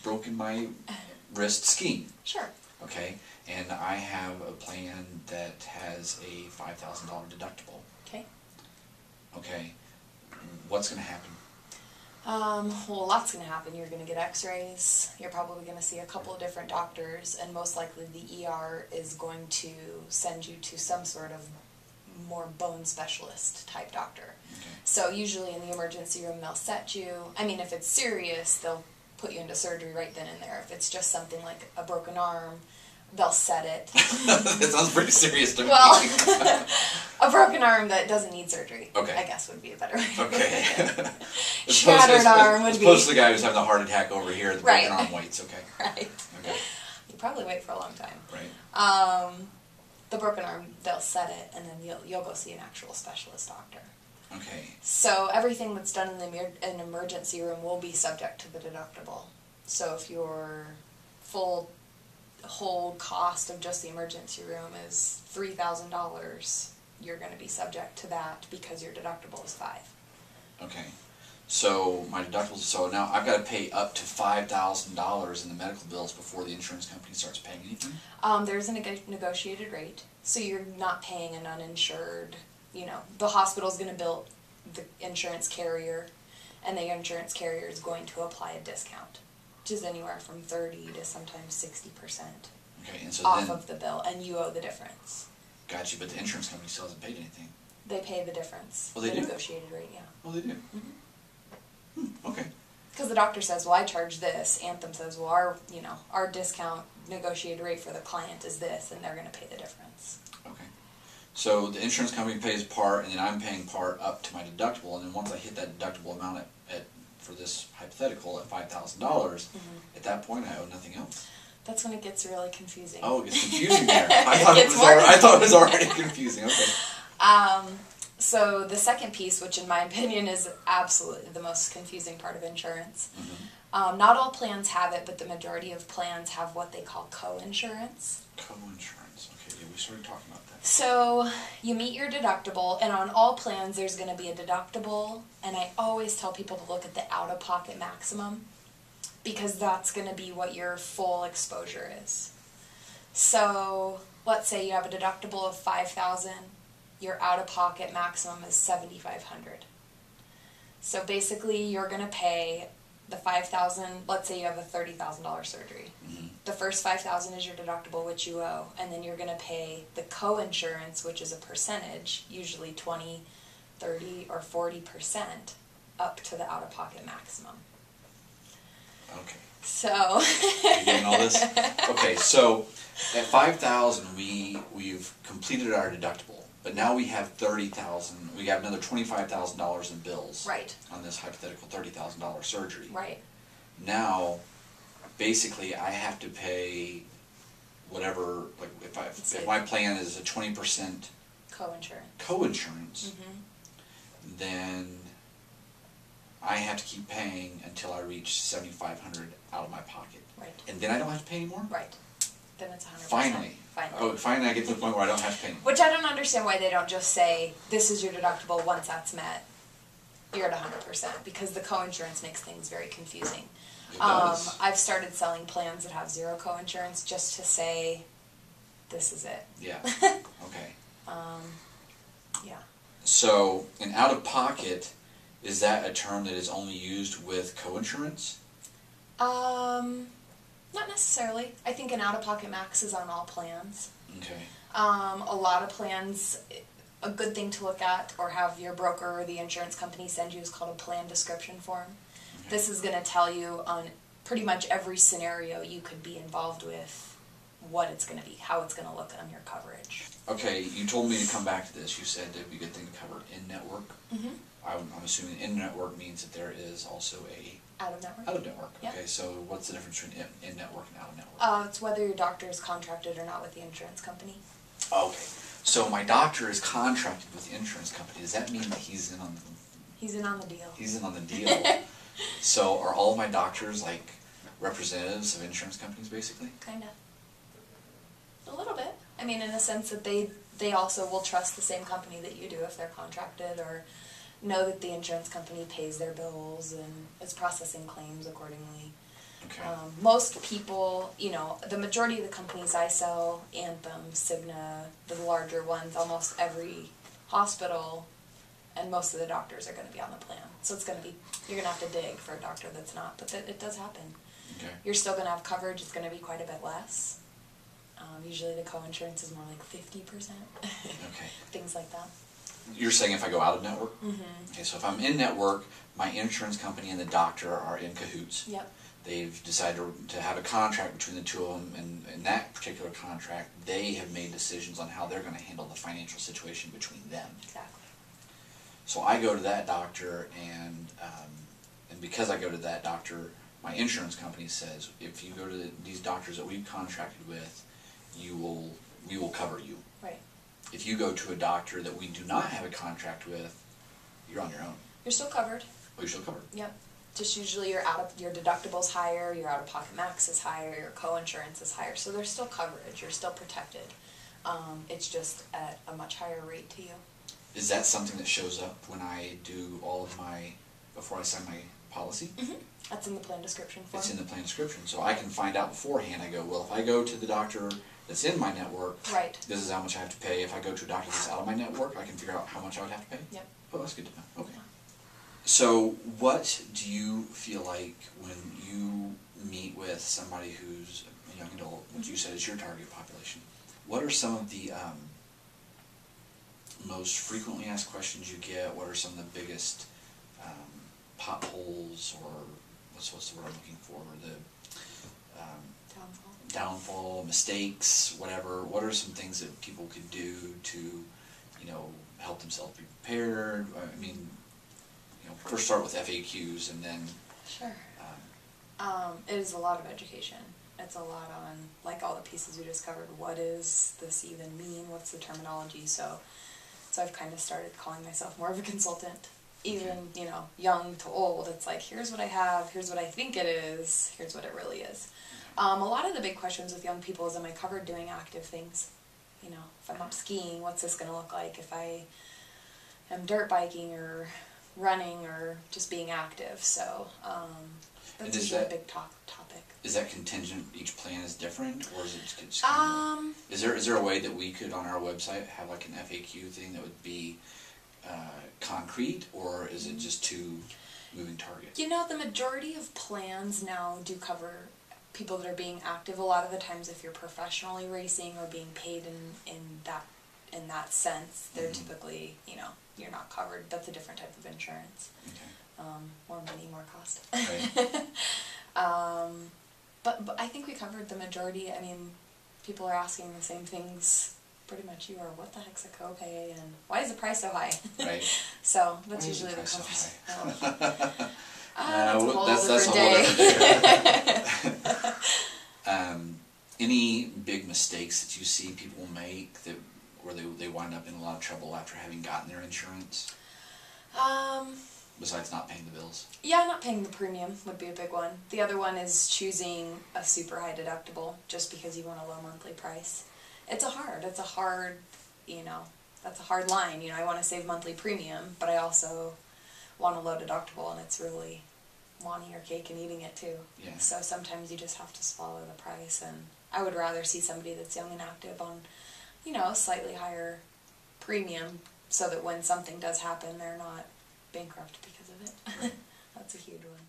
broken my wrist skiing. Sure. Okay, and I have a plan that has a $5,000 deductible. Okay. Okay, what's going to happen? Well, a lot's going to happen. You're going to get x-rays, you're probably going to see a couple of different doctors, and most likely the ER is going to send you to some sort of more bone specialist type doctor. Okay. So usually in the emergency room they'll set you, I mean if it's serious they'll put you into surgery right then and there. If it's just something like a broken arm, they'll set it. That sounds pretty serious to me. Well, a broken arm that doesn't need surgery, okay. I guess would be a better way. Okay. Shattered arm would be. As opposed to the guy who's having a heart attack over here, the broken arm waits, okay. Right. Okay. You probably wait for a long time. Right. The broken arm, they'll set it, and then you'll go see an actual specialist doctor. Okay. So everything that's done in an emergency room will be subject to the deductible. So if your whole cost of just the emergency room is $3,000, you're going to be subject to that because your deductible is $5,000. Okay. So my deductibles. So now I've got to pay up to $5,000 in the medical bills before the insurance company starts paying anything. There's a negotiated rate, so you're not paying an uninsured. You know, the hospital's going to bill the insurance carrier, and the insurance carrier is going to apply a discount, which is anywhere from 30 to sometimes 60% okay, and so off then, of the bill, and you owe the difference. Got you, but the insurance company still hasn't paid anything. They pay the difference. Well, they the do? Negotiated rate, yeah. Oh, they do? Okay. Because the doctor says, well, I charge this. Anthem says, well, our discount negotiated rate for the client is this, and they're going to pay the difference. Okay. So the insurance company pays part, and then I'm paying part up to my deductible, and then once I hit that deductible amount for this hypothetical at $5,000, at that point I owe nothing else. That's when it gets really confusing. Oh, it gets confusing there. I thought it was already confusing. Okay. So the second piece, which in my opinion is absolutely the most confusing part of insurance, not all plans have it, but the majority of plans have what they call co-insurance. Co-insurance. Okay, yeah, we started talking about that. So you meet your deductible, and on all plans there's going to be a deductible, and I always tell people to look at the out-of-pocket maximum, because that's going to be what your full exposure is. So let's say you have a deductible of $5,000. Your out-of-pocket maximum is $7,500. So basically, you're going to pay the $5,000. Let's say you have a $30,000 surgery. The first $5,000 is your deductible, which you owe, and then you're going to pay the co-insurance, which is a percentage, usually 20, 30, or 40%, up to the out-of-pocket maximum. Okay. So. You getting all this? Okay, so at $5,000, we've completed our deductible. But now we have $30,000. We have another $25,000 in bills. Right. On this hypothetical $30,000 surgery. Right. Now, basically, I have to pay whatever. Like if my plan is a 20% co-insurance, then I have to keep paying until I reach $7,500 out of my pocket. Right. And then I don't have to pay anymore. Right. Then it's 100%. Finally. Oh, finally I get to the point where I don't have to pay anymore. Which I don't understand why they don't just say, this is your deductible, once that's met, you're at 100%, because the co-insurance makes things very confusing. It does. I've started selling plans that have zero co-insurance just to say, this is it. Yeah. Okay. Yeah. So, an out-of-pocket, is that a term that is only used with co-insurance? Not necessarily. I think an out-of-pocket max is on all plans. Okay. A lot of plans, a good thing to look at or have your broker or the insurance company send you is called a plan description form. Okay. This is going to tell you on pretty much every scenario you could be involved with what it's going to be, how it's going to look on your coverage. Okay, you told me to come back to this. You said it would be a good thing to cover in-network. I'm assuming in-network means that there is also a out-of-network. Out-of-network. Yep. Okay, so what's the difference between in-network and out-of-network? It's whether your doctor is contracted or not with the insurance company. Okay, so my doctor is contracted with the insurance company. Does that mean that he's in on the... He's in on the deal. He's in on the deal. So are all of my doctors like representatives of insurance companies, basically? Kind of. A little bit. I mean, in the sense that they also will trust the same company that you do if they're contracted, or know that the insurance company pays their bills and is processing claims accordingly. Okay. Most people, you know, the majority of the companies I sell, Anthem, Cigna, the larger ones, almost every hospital and most of the doctors are going to be on the plan. So it's going to be, you're going to have to dig for a doctor that's not, but it does happen. Okay. You're still going to have coverage, it's going to be quite a bit less. Usually the co-insurance is more like 50%. Okay. Things like that. You're saying if I go out of network? Mm-hmm. Okay, so if I'm in network, my insurance company and the doctor are in cahoots. Yep. They've decided to have a contract between the two of them, and in that particular contract, they have made decisions on how they're going to handle the financial situation between them. Exactly. So I go to that doctor, and because I go to that doctor, my insurance company says, if you go to these doctors that we've contracted with, we will cover you. Right. If you go to a doctor that we do not have a contract with, you're on your own. You're still covered. Oh, you're still covered. Yep. Just usually your deductible's higher, your out-of-pocket max is higher, your co-insurance is higher, so there's still coverage. You're still protected. It's just at a much higher rate to you. Is that something that shows up when I do all of my, before I sign my policy? Mm-hmm. That's in the plan description form. It's in the plan description, so I can find out beforehand. I go, well, if I go to the doctor that's in my network, right, this is how much I have to pay. If I go to a doctor that's out of my network, I can figure out how much I would have to pay? Yep. Oh, that's good to know. Okay. So what do you feel like when you meet with somebody who's a young adult, which you said is your target population? What are some of the most frequently asked questions you get? What are some of the biggest potholes, or what's the word I'm looking for? The downfall, mistakes, whatever. What are some things that people could do to, you know, help themselves be prepared? I mean, you know, first start with FAQs and then. Sure. It is a lot of education. It's a lot on, like, all the pieces we just covered. What does this even mean? What's the terminology? So I've kind of started calling myself more of a consultant. Even, you know, young to old, it's like, here's what I have, here's what I think it is, here's what it really is. A lot of the big questions with young people is, am I covered doing active things? You know, if I'm up skiing, what's this going to look like? If I am dirt biking or running or just being active. So that's usually a big topic. Is that contingent? Each plan is different, or is it just kind of, is there a way that we could on our website have like an FAQ thing that would be concrete, or is it just too moving target? You know, the majority of plans now do cover people that are being active. A lot of the times, if you're professionally racing or being paid in that sense, they're typically, you know, you're not covered. That's a different type of insurance. Okay. More money, more cost. Right. But I think we covered the majority. I mean, people are asking the same things pretty much you are. What the heck's a copay, and why is the price so high? Right. So that's usually the conversation. That's a whole different day. Any big mistakes that you see people make where they wind up in a lot of trouble after having gotten their insurance? Besides not paying the bills? Yeah, not paying the premium would be a big one. The other one is choosing a super high deductible just because you want a low monthly price. It's a hard, you know, that's a hard line. You know, I want to save monthly premium, but I also want a low deductible, and it's really wanting your cake and eating it too. Yeah. So sometimes you just have to swallow the price, and I would rather see somebody that's young and active on, you know, a slightly higher premium so that when something does happen, they're not bankrupt because of it. Right. That's a huge one.